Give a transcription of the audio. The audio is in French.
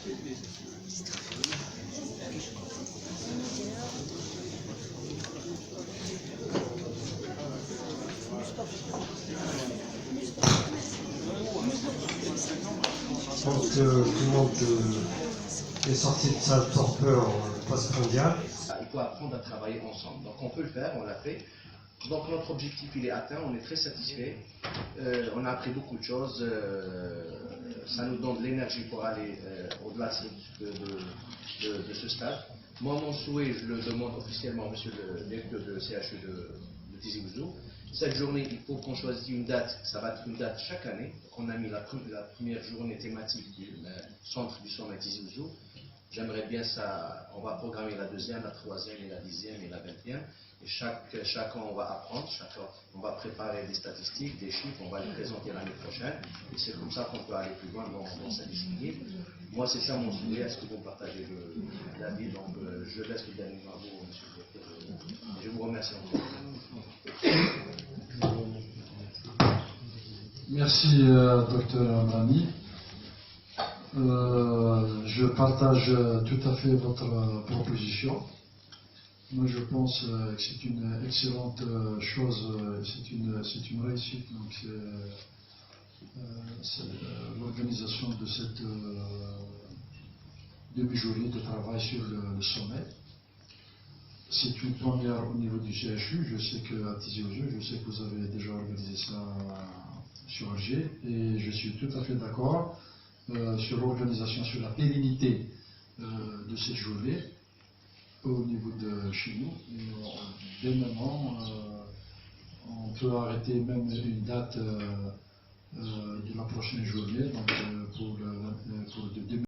Je pense que tout le monde est sorti de sa torpeur post-prandiale. Il faut apprendre à travailler ensemble. Donc on peut le faire, on l'a fait. Donc notre objectif il est atteint, on est très satisfait. On a appris beaucoup de choses. Ça nous donne de l'énergie pour aller au-delà de ce stade. Moi, mon souhait, je le demande officiellement, monsieur le directeur de CHU de Tizi Ouzou. Cette journée, il faut qu'on choisisse une date. Ça va être une date chaque année. On a mis la première journée thématique du centre du sommet Tizi Ouzou. J'aimerais bien ça, on va programmer la deuxième, la troisième et la 10e et la 20e. Et chaque an, on va apprendre, on va préparer des statistiques, des chiffres, on va les présenter l'année prochaine. Et c'est comme ça qu'on peut aller plus loin dans cette discipline. Moi, c'est ça mon souhait. Est-ce que vous partagez l'avis? Donc, je laisse le dernier mot à vous, monsieur le directeur. Je vous remercie encore. Merci, docteur Amrani. Je partage tout à fait votre proposition. Moi, je pense que c'est une excellente chose, c'est une réussite. Donc, c'est l'organisation de cette demi-journée de travail sur le sommet. C'est une première au niveau du CHU. Je sais qu'à Tizi Ouzou, je sais que vous avez déjà organisé ça sur Alger, et je suis tout à fait d'accord sur l'organisation, sur la pérennité de cette journée au niveau de chez nous. Et, dès maintenant, on peut arrêter même une date de la prochaine journée, donc pour le début.